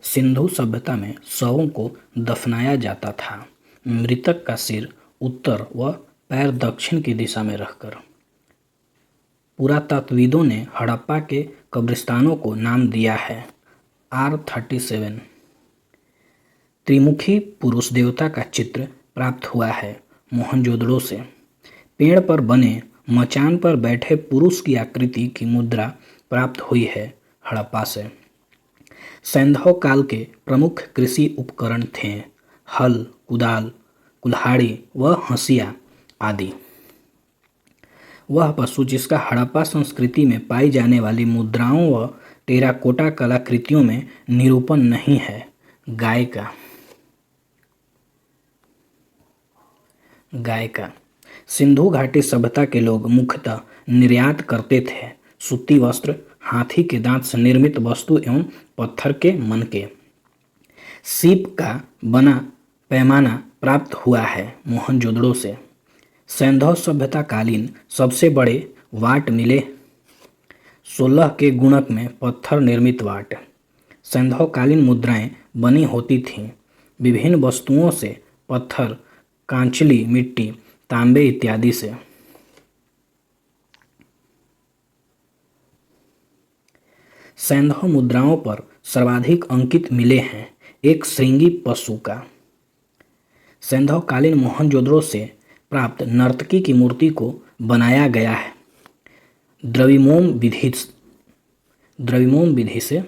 सिंधु सभ्यता में शवों को दफनाया जाता था, मृतक का सिर उत्तर व पैर दक्षिण की दिशा में रखकर। पुरातत्वविदों ने हड़प्पा के कब्रिस्तानों को नाम दिया है R37। त्रिमुखी पुरुष देवता का चित्र प्राप्त हुआ है मोहनजोदड़ो से। पेड़ पर बने मचान पर बैठे पुरुष की आकृति की मुद्रा प्राप्त हुई है हड़प्पा से। सैंधव काल के प्रमुख कृषि उपकरण थे हल, कुदाल, कुल्हाड़ी व हंसिया आदि। वह पशु जिसका हड़प्पा संस्कृति में पाई जाने वाली मुद्राओं व टेराकोटा कलाकृतियों में निरूपण नहीं है। गाय का सिंधु घाटी सभ्यता के लोग मुख्यतः निर्यात करते थे सूती वस्त्र, हाथी के दांत से निर्मित वस्तु एवं पत्थर के मनके। सीप का बना पैमाना प्राप्त हुआ है मोहनजोदड़ो से। सैंधव सभ्यता कालीन सबसे बड़े वाट मिले 16 के गुणक में पत्थर निर्मित वाट। सैंधव कालीन मुद्राएं बनी होती थीं विभिन्न वस्तुओं से, पत्थर, कांचली, मिट्टी, तांबे इत्यादि से। सैंधव मुद्राओं पर सर्वाधिक अंकित मिले हैं एक श्रृंगी पशु का। सैंधव कालीन मोहनजोदड़ो से प्राप्त नर्तकी की मूर्ति को बनाया गया है द्रविमोम विधि से।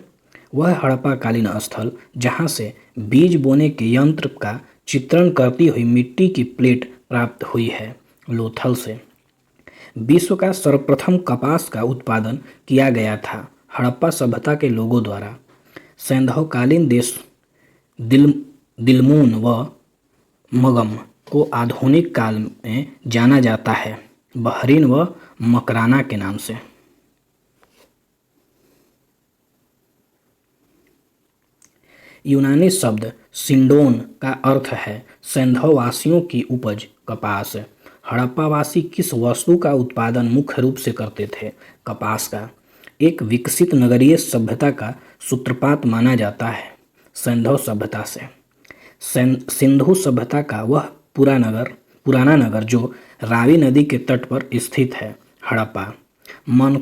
वह हड़प्पा कालीन स्थल जहाँ से बीज बोने के यंत्र का चित्रण करती हुई मिट्टी की प्लेट प्राप्त हुई है लोथल से। विश्व का सर्वप्रथम कपास का उत्पादन किया गया था हड़प्पा सभ्यता के लोगों द्वारा। सैंधव कालीन देश दिलमून व मगम को आधुनिक काल में जाना जाता है बहरीन व मकराना के नाम से। यूनानी शब्द सिंडोन का अर्थ है सैंधववासियों की उपज कपास। हड़प्पावासी किस वस्तु का उत्पादन मुख्य रूप से करते थे? कपास का। एक विकसित नगरीय सभ्यता का सूत्रपात माना जाता है सैंधव सभ्यता से। सिंधु सभ्यता का वह पुराना नगर जो रावी नदी के तट पर स्थित है हड़प्पा। मकानों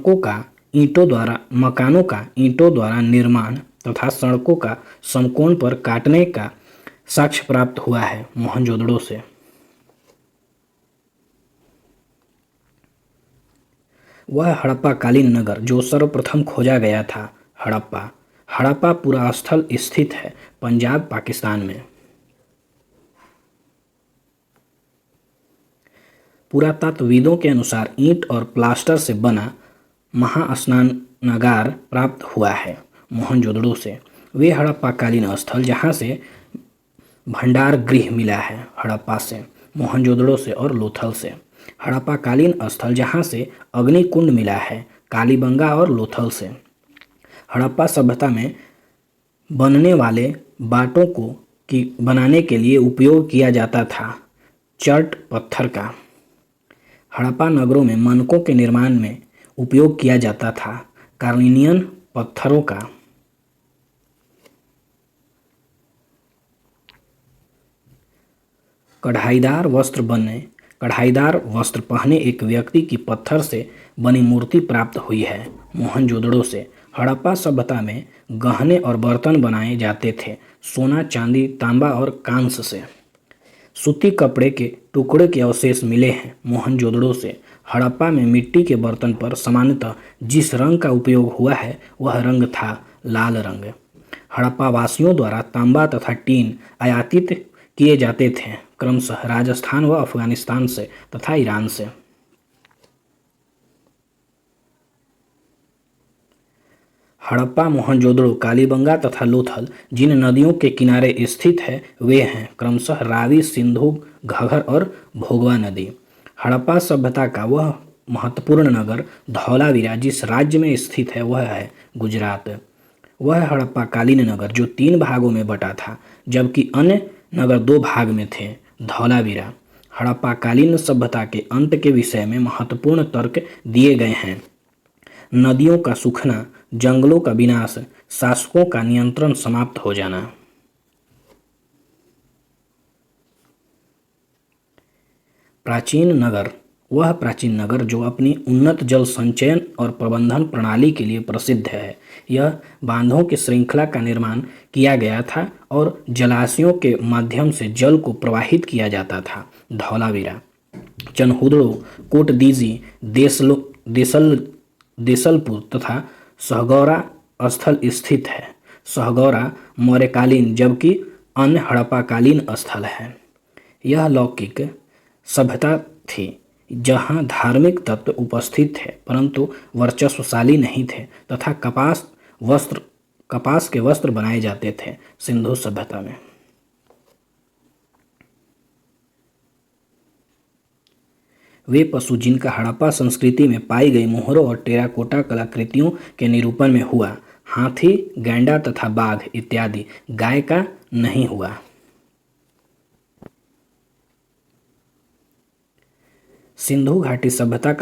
का ईंटों द्वारा निर्माण तथा सड़कों का समकोण पर काटने का साक्ष्य प्राप्त हुआ है मोहनजोदड़ो से। वह हड़प्पा कालीन नगर जो सर्वप्रथम खोजा गया था हड़प्पा पूरा स्थल स्थित है पंजाब पाकिस्तान में। पुरातत्वविदों के अनुसार ईंट और प्लास्टर से बना महास्नानागार प्राप्त हुआ है मोहनजोदड़ो से। वे हड़प्पा कालीन स्थल जहाँ से भंडार गृह मिला है हड़प्पा से, मोहनजोदड़ो से और लोथल से। हड़प्पा कालीन स्थल जहाँ से अग्निकुंड मिला है कालीबंगा और लोथल से। हड़प्पा सभ्यता में बनने वाले बाटों को बनाने के लिए उपयोग किया जाता था चर्ट पत्थर का। हड़प्पा नगरों में मनकों के निर्माण में उपयोग किया जाता था कार्नियन पत्थरों का। कढ़ाईदार वस्त्र पहने एक व्यक्ति की पत्थर से बनी मूर्ति प्राप्त हुई है मोहनजोदड़ो से। हड़प्पा सभ्यता में गहने और बर्तन बनाए जाते थे सोना, चांदी, तांबा और कांस्य से। सूती कपड़े के टुकड़े के अवशेष मिले हैं मोहनजोदड़ो से। हड़प्पा में मिट्टी के बर्तन पर सामान्यतः जिस रंग का उपयोग हुआ है वह रंग था लाल रंग। हड़प्पा वासियों द्वारा तांबा तथा टीन आयातित किए जाते थे क्रमशः राजस्थान व अफगानिस्तान से तथा ईरान से। हड़प्पा, मोहनजोदड़ो, कालीबंगा तथा लोथल जिन नदियों के किनारे स्थित है वे हैं क्रमशः रावी, सिंधु, घगर और भोगवा नदी। हड़प्पा सभ्यता का वह महत्वपूर्ण नगर धौलावीरा जिस राज्य में स्थित है वह है गुजरात। वह हड़प्पा कालीन नगर जो 3 भागों में बटा था जबकि अन्य नगर 2 भाग में थे धौलावीरा। हड़प्पा कालीन सभ्यता के अंत के विषय में महत्वपूर्ण तर्क दिए गए हैं। नदियों का सूखना जंगलों का विनाश, शासकों का नियंत्रण समाप्त हो जाना। प्राचीन नगर, वह प्राचीन नगर जो अपनी उन्नत जल संचयन और प्रबंधन प्रणाली के लिए प्रसिद्ध है। यह बांधों की श्रृंखला का निर्माण किया गया था और जलाशयों के माध्यम से जल को प्रवाहित किया जाता था। धौलावीरा, चनहुदड़ो, कोटदीजी, देसलपुर तथा सहगौरा स्थल स्थित है। सहगौरा मौर्यकालीन जबकि अन्य हड़प्पाकालीन स्थल है। यह लौकिक सभ्यता थी जहाँ धार्मिक तत्व उपस्थित थे परंतु वर्चस्वशाली नहीं थे तथा कपास के वस्त्र बनाए जाते थे। सिंधु सभ्यता में वे पशु जिनका हड़प्पा संस्कृति में पाई गई मोहरों और टेराकोटा कलाकृतियों के निरूपण में हुआ, हाथी, गैंडा तथा बाघ इत्यादि, गाय का नहीं हुआ। सिंधु घाटी सभ्यता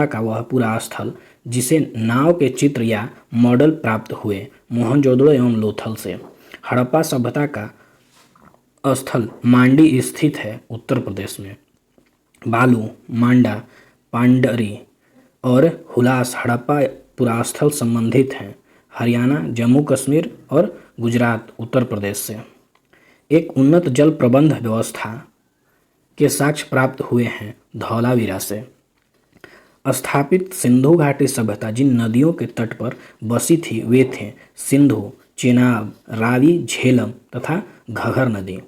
का वह पूरा स्थल जिसे नाव के चित्र या मॉडल प्राप्त हुए, मोहनजोदड़ो एवं लोथल से। हड़प्पा सभ्यता का स्थल मांडी स्थित है उत्तर प्रदेश में। बालू, मांडा, पांडरी और हुलास हड़प्पा पुरास्थल संबंधित हैं। हरियाणा, जम्मू कश्मीर और गुजरात उत्तर प्रदेश से। एक उन्नत जल प्रबंध व्यवस्था के साक्ष्य प्राप्त हुए हैं धौलावीरा से। स्थापित सिंधु घाटी सभ्यता जिन नदियों के तट पर बसी थी वे थे सिंधु, चेनाब, रावी, झेलम तथा घगर नदी।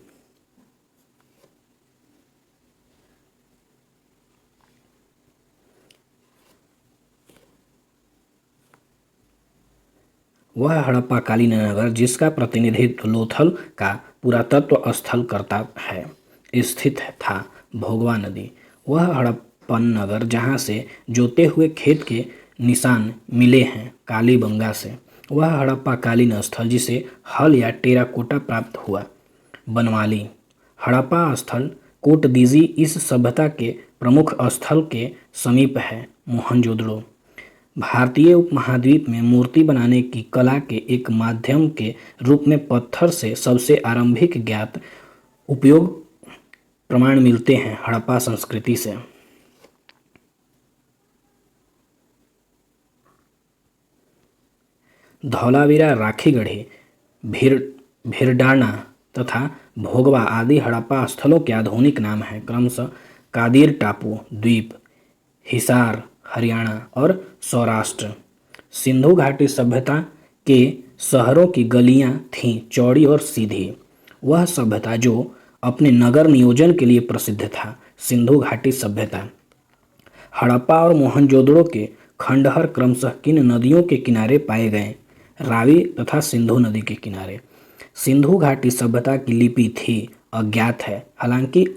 वह हड़प्पाकालीन नगर जिसका प्रतिनिधित्व लोथल का पुरातत्व स्थल करता है स्थित था भोगवा नदी। वह हड़प्पन नगर जहाँ से जोते हुए खेत के निशान मिले हैं कालीबंगा से। वह हड़प्पाकालीन स्थल जिसे हल या टेराकोटा प्राप्त हुआ बनवाली। हड़प्पा स्थल कोटदीजी इस सभ्यता के प्रमुख स्थल के समीप है। मोहनजोदड़ो भारतीय उपमहाद्वीप में मूर्ति बनाने की कला के एक माध्यम के रूप में पत्थर से सबसे आरंभिक ज्ञात उपयोग प्रमाण मिलते हैं हड़प्पा संस्कृति से। धौलावीरा, राखीगढ़ी, भिरडाना तथा भोगवा आदि हड़प्पा स्थलों के आधुनिक नाम हैं, क्रमशः कादिर टापू द्वीप, हिसार हरियाणा और सौराष्ट्र। सिंधु घाटी सभ्यता के शहरों की गलियां थीं चौड़ी और सीधी। वह सभ्यता जो अपने नगर नियोजन के लिए प्रसिद्ध था। सिंधु घाटी सभ्यता हड़प्पा और मोहनजोदड़ो के खंडहर क्रमशः किन नदियों के किनारे पाए गए? रावी तथा सिंधु नदी के किनारे। सिंधु घाटी सभ्यता की लिपि थी अज्ञात है, हालांकि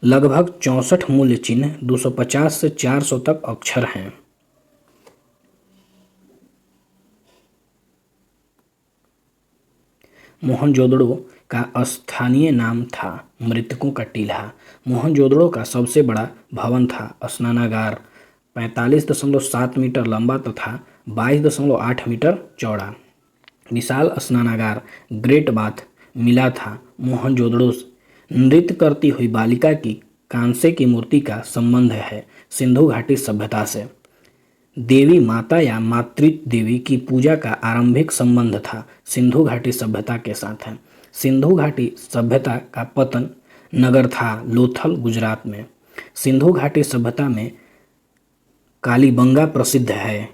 लगभग 64 मूल्य चिन्ह 250 से 400 तक अक्षर हैं। मोहनजोदड़ो का स्थानीय नाम था मृतकों का टीला। मोहनजोदड़ो का सबसे बड़ा भवन था स्नानागार, 45.7 मीटर लंबा तथा 22.8 मीटर चौड़ा। विशाल स्नानागार ग्रेट बाथ मिला था। मोहनजोदड़ो नृत्य करती हुई बालिका की कांसे की मूर्ति का संबंध है सिंधु घाटी सभ्यता से। देवी माता या मातृ देवी की पूजा का आरंभिक संबंध था सिंधु घाटी सभ्यता के साथ है। सिंधु घाटी सभ्यता का पतन नगर था लोथल गुजरात में। सिंधु घाटी सभ्यता में कालीबंगा प्रसिद्ध है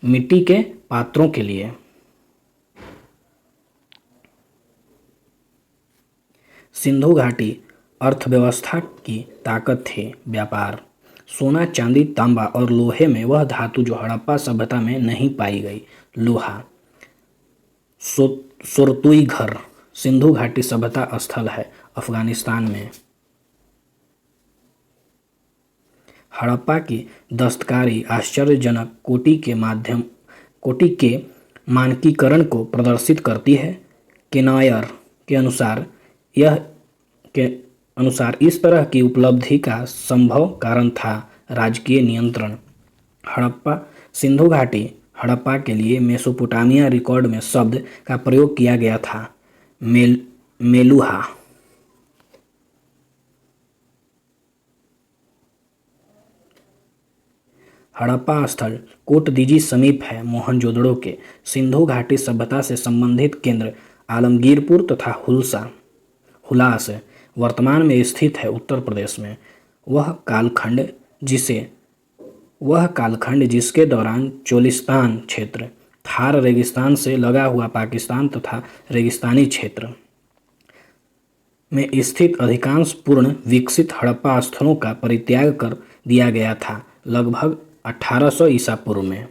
मिट्टी के पात्रों के लिए। सिंधु घाटी अर्थव्यवस्था की ताकत थी व्यापार। सोना, चांदी, तांबा और लोहे में वह धातु जो हड़प्पा सभ्यता में नहीं पाई गई। लोहा। सोरतुई घर सिंधु घाटी सभ्यता स्थल है अफगानिस्तान में। हड़प्पा की दस्तकारी आश्चर्यजनक कोटि के मानकीकरण को प्रदर्शित करती है। केनायर के अनुसार इस तरह की उपलब्धि का संभव कारण था राजकीय नियंत्रण। हड़प्पा सिंधु घाटी हड़प्पा के लिए मेसोपोटामिया रिकॉर्ड में शब्द का प्रयोग किया गया था, मेलुहा। हड़प्पा स्थल कोटदीजी समीप है मोहनजोदड़ो के। सिंधु घाटी सभ्यता से संबंधित केंद्र आलमगीरपुर तथा हुलास वर्तमान में स्थित है उत्तर प्रदेश में। वह कालखंड जिसके दौरान चोलिस्तान क्षेत्र, थार रेगिस्तान से लगा हुआ पाकिस्तान तथा रेगिस्तानी क्षेत्र में स्थित अधिकांश पूर्ण विकसित हड़प्पा स्थलों का परित्याग कर दिया गया था, लगभग 1800 ईसा पूर्व में।